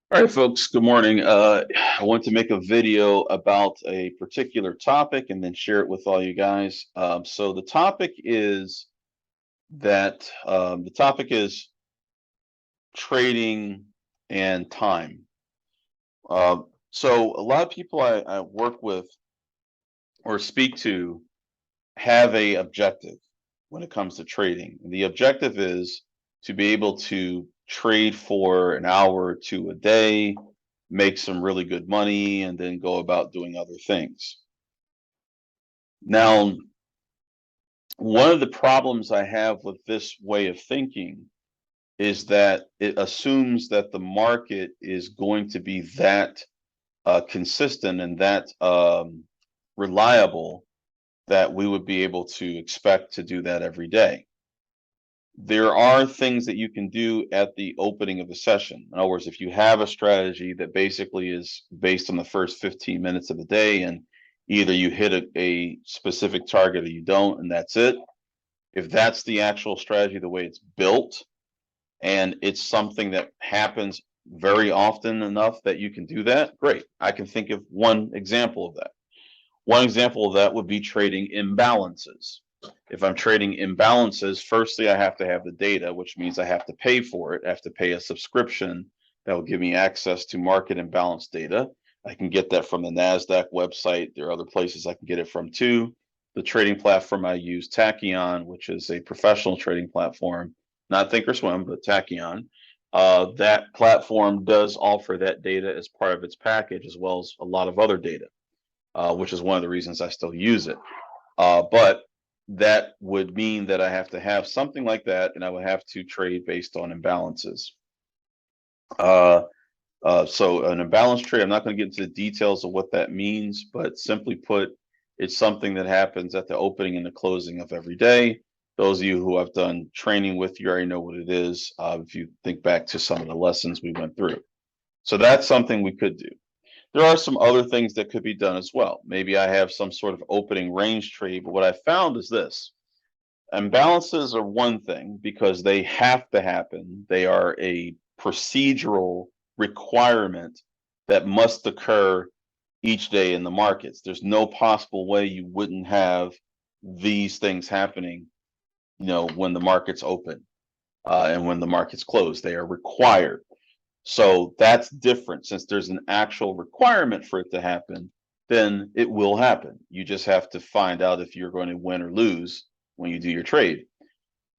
All right, folks, good morning. I want to make a video about a particular topic and then share it with all you guys. So the topic is trading and time. Uh, so a lot of people I work with or speak to have a objective when it comes to trading. The objective is to be able to trade for an hour or two a day, make some really good money, and then go about doing other things. Now, one of the problems I have with this way of thinking is that it assumes that the market is going to be that consistent and that reliable that we would be able to expect to do that every day. There are things that you can do at the opening of the session. In other words, if you have a strategy that basically is based on the first 15 minutes of the day and either you hit a specific target or you don't, and that's it. If that's the actual strategy, the way it's built, and it's something that happens very often enough that you can do that, great. I can think of one example of that. One example of that would be trading imbalances. If I'm trading imbalances, firstly, I have to have the data, which means I have to pay for it. I have to pay a subscription that will give me access to market imbalance data. I can get that from the NASDAQ website. There are other places I can get it from too. The trading platform I use, Tachyon, which is a professional trading platform, not Thinkorswim, but Tachyon. That platform does offer that data as part of its package, as well as a lot of other data, which is one of the reasons I still use it. But that would mean that I have to have something like that, and I would have to trade based on imbalances. Uh, so an imbalance trade, I'm not going to get into the details of what that means, but simply put, it's something that happens at the opening and the closing of every day. Those of you who have done training with, you already know what it is. If you think back to some of the lessons we went through. So that's something we could do. There are some other things that could be done as well. Maybe I have some sort of opening range trade, but what I found is this. Imbalances are one thing because they have to happen. They are a procedural requirement that must occur each day in the markets. There's no possible way you wouldn't have these things happening, when the markets open and when the markets close. They are required. So that's different. Since there's an actual requirement for it to happen, then it will happen. You just have to find out if you're going to win or lose when you do your trade.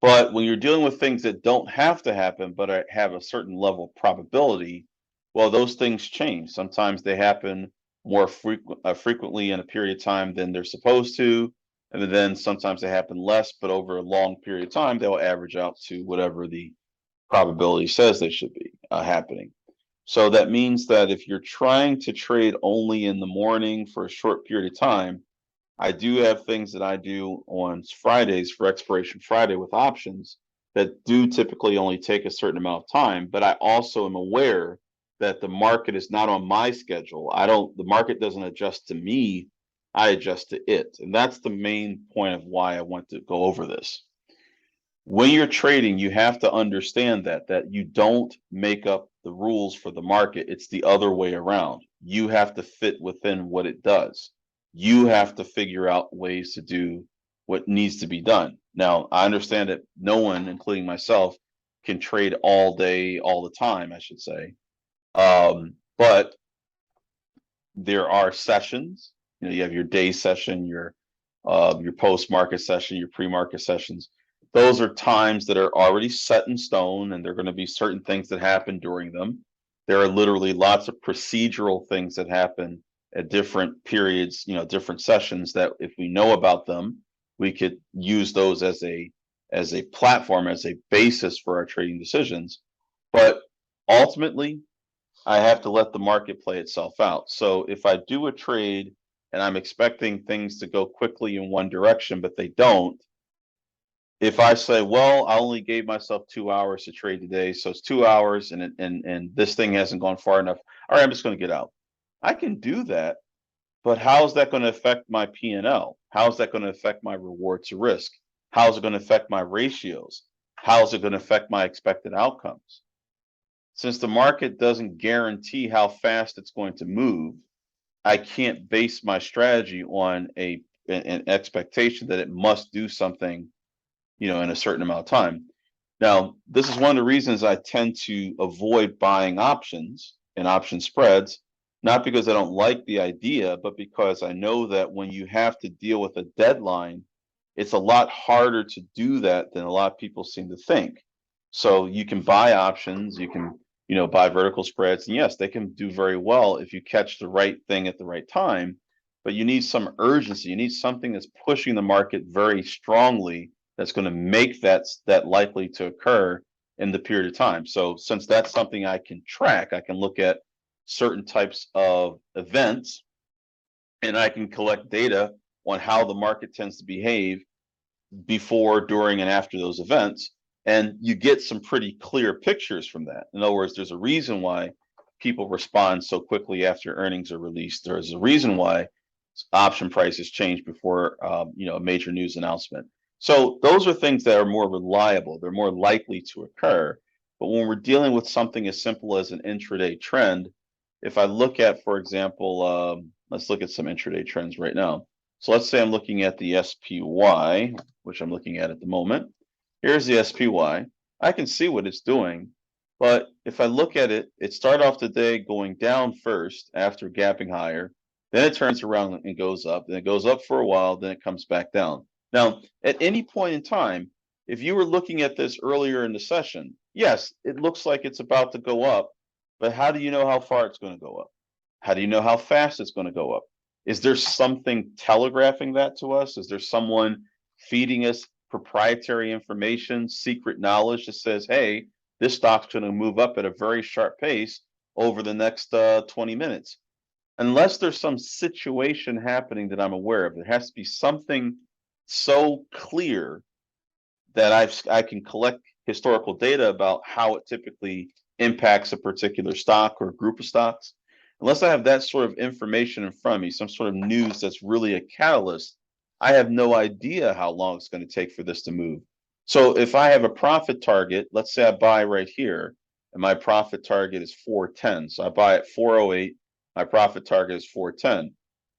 But when you're dealing with things that don't have to happen, but have a certain level of probability, well, those things change. Sometimes they happen more frequently in a period of time than they're supposed to. And then sometimes they happen less, but over a long period of time, they'll average out to whatever the probability says they should be happening. So that means that if you're trying to trade only in the morning for a short period of time, I do have things that I do on Fridays for Expiration Friday with options that do typically only take a certain amount of time, but I also am aware that the market is not on my schedule. The market doesn't adjust to me, I adjust to it. And that's the main point of why I want to go over this. When you're trading, you have to understand that you don't make up the rules for the market. It's the other way around. You have to fit within what it does. You have to figure out ways to do what needs to be done. Now, I understand that no one, including myself, can trade all day, all the time, I should say. But there are sessions. You have your day session, your post market session, your pre market sessions. Those are times that are already set in stone, and there are going to be certain things that happen during them. There are literally lots of procedural things that happen at different periods, different sessions that if we know about them, we could use those as a platform, as a basis for our trading decisions. But ultimately, I have to let the market play itself out. So if I do a trade and I'm expecting things to go quickly in one direction, but they don't, if I say, well, I only gave myself 2 hours to trade today, so it's 2 hours and this thing hasn't gone far enough. All right, I'm just going to get out. I can do that, but how is that going to affect my P&L? How is that going to affect my reward to risk? How is it going to affect my ratios? How is it going to affect my expected outcomes? Since the market doesn't guarantee how fast it's going to move, I can't base my strategy on an expectation that it must do something, in a certain amount of time. Now, this is one of the reasons I tend to avoid buying options and option spreads, not because I don't like the idea, but because I know that when you have to deal with a deadline, it's a lot harder to do that than a lot of people seem to think. So you can buy options, you can, buy vertical spreads, and yes, they can do very well if you catch the right thing at the right time, but you need some urgency. You need something that's pushing the market very strongly that's going to make that likely to occur in the period of time. So since that's something I can track, I can look at certain types of events and I can collect data on how the market tends to behave before, during, and after those events. And you get some pretty clear pictures from that. In other words, there's a reason why people respond so quickly after earnings are released. There's a reason why option prices change before a major news announcement. So those are things that are more reliable. They're more likely to occur. But when we're dealing with something as simple as an intraday trend, if I look at, for example, let's look at some intraday trends right now. So let's say I'm looking at the SPY, which I'm looking at the moment. Here's the SPY. I can see what it's doing, but if I look at it, it started off the day going down first after gapping higher. Then it turns around and goes up. Then it goes up for a while. Then it comes back down. Now, at any point in time, if you were looking at this earlier in the session, yes, it looks like it's about to go up, but how do you know how far it's going to go up? How do you know how fast it's going to go up? Is there something telegraphing that to us? Is there someone feeding us proprietary information, secret knowledge that says, hey, this stock's going to move up at a very sharp pace over the next 20 minutes? Unless there's some situation happening that I'm aware of, there has to be something so clear that I can collect historical data about how it typically impacts a particular stock or group of stocks. Unless I have that sort of information in front of me, some sort of news that's really a catalyst, I have no idea how long it's going to take for this to move. So if I have a profit target, let's say I buy right here, and my profit target is 410. So I buy at 408, my profit target is 410.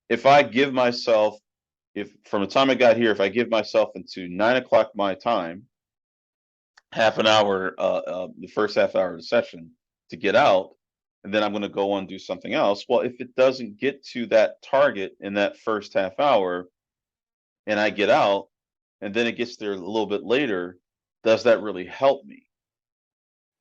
If I give myself, if from the time I got here, if I give myself into 9 o'clock my time, half an hour, the first half hour of the session to get out, and then I'm going to go on and do something else. Well, if it doesn't get to that target in that first half hour, and I get out, and then it gets there a little bit later, does that really help me?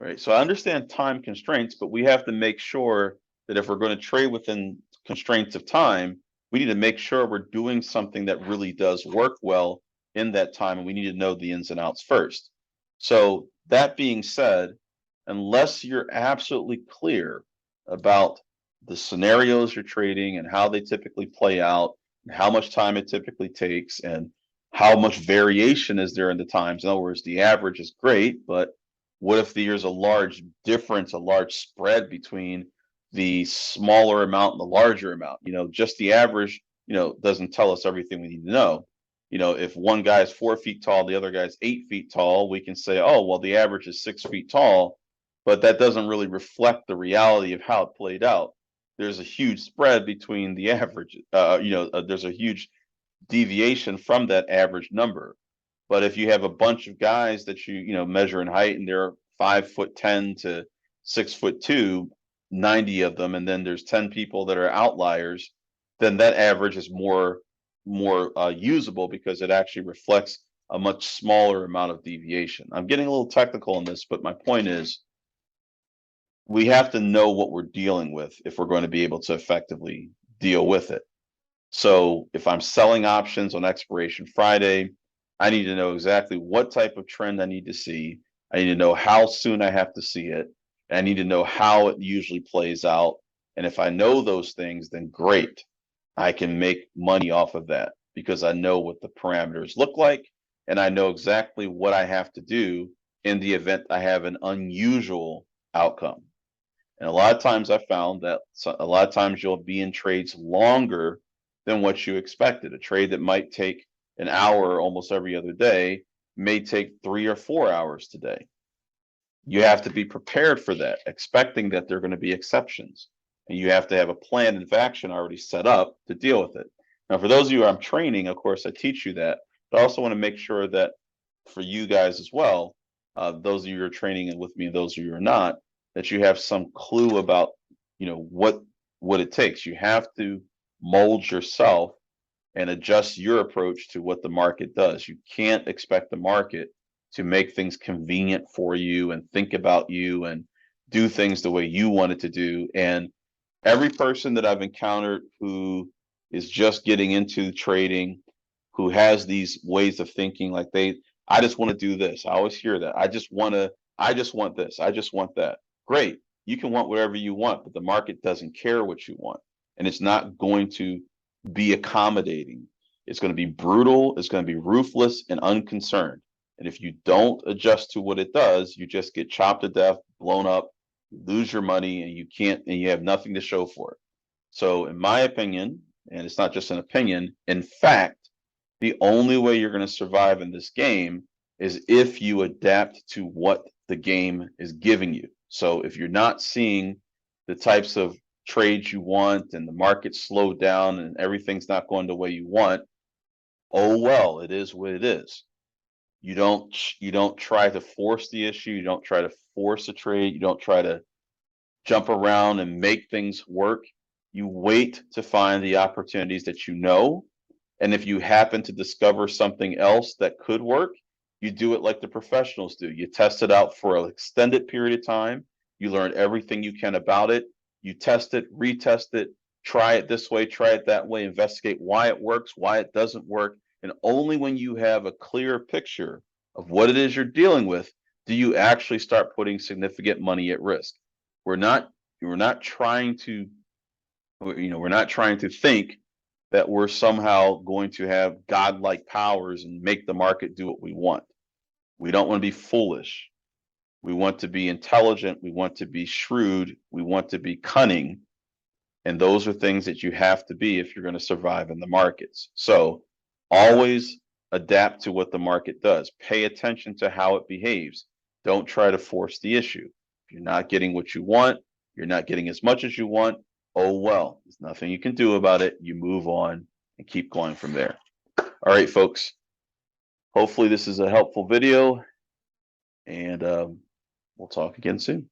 Right. So I understand time constraints, but we have to make sure that if we're going to trade within constraints of time, we need to make sure we're doing something that really does work well in that time, and we need to know the ins and outs first. So that being said, unless you're absolutely clear about the scenarios you're trading and how they typically play out, and how much time it typically takes, and how much variation is there in the times. In other words, the average is great, but what if there's a large difference, a large spread between the smaller amount and the larger amount? Just the average, doesn't tell us everything we need to know. If one guy is 4 feet tall, the other guy's 8 feet tall, we can say, oh, well, the average is 6 feet tall, but that doesn't really reflect the reality of how it played out. There's a huge spread between the average, there's a huge deviation from that average number. But if you have a bunch of guys that measure in height and they're 5'10" to 6'2", 90 of them, and then there's 10 people that are outliers, then that average is more usable because it actually reflects a much smaller amount of deviation. I'm getting a little technical on this, but my point is we have to know what we're dealing with if we're going to be able to effectively deal with it. So if I'm selling options on expiration Friday, I need to know exactly what type of trend I need to see. I need to know how soon I have to see it. I need to know how it usually plays out. And if I know those things, then great. I can make money off of that because I know what the parameters look like and I know exactly what I have to do in the event I have an unusual outcome. And a lot of times I found that a lot of times you'll be in trades longer than what you expected. A trade that might take an hour almost every other day may take 3 or 4 hours today. You have to be prepared for that, expecting that there are going to be exceptions. And you have to have a plan of action already set up to deal with it. Now, for those of you I'm training, of course, I teach you that, but I also want to make sure that for you guys as well, those of you who are training with me, and those of you who are not, that you have some clue about, what it takes. You have to mold yourself and adjust your approach to what the market does. You can't expect the market to make things convenient for you and think about you and do things the way you want it to do. And every person that I've encountered who is just getting into trading, who has these ways of thinking, like I just want to do this. I always hear that. I just want this. I just want that. Great. You can want whatever you want, but the market doesn't care what you want. And it's not going to be accommodating. It's going to be brutal. It's going to be ruthless and unconcerned. And if you don't adjust to what it does, you just get chopped to death, blown up, you lose your money, and you have nothing to show for it. So, in my opinion, and it's not just an opinion, in fact, the only way you're going to survive in this game is if you adapt to what the game is giving you. So, if you're not seeing the types of trades you want and the market slowed down and everything's not going the way you want, oh well, it is what it is. You don't try to force the issue, you don't try to force a trade, you don't try to jump around and make things work. You wait to find the opportunities that you know, and if you happen to discover something else that could work, you do it like the professionals do. You test it out for an extended period of time. You learn everything you can about it. You test it, retest it, try it this way, try it that way, investigate why it works, why it doesn't work. And only when you have a clear picture of what it is you're dealing with do you actually start putting significant money at risk. We're not we're not trying to we're not trying to think that we're somehow going to have godlike powers and make the market do what we want. We don't want to be foolish. We want to be intelligent. We want to be shrewd. We want to be cunning. And those are things that you have to be if you're going to survive in the markets. So always adapt to what the market does. Pay attention to how it behaves. Don't try to force the issue. If you're not getting what you want, you're not getting as much as you want, oh well, there's nothing you can do about it. You move on and keep going from there. All right, folks. Hopefully this is a helpful video, and we'll talk again soon.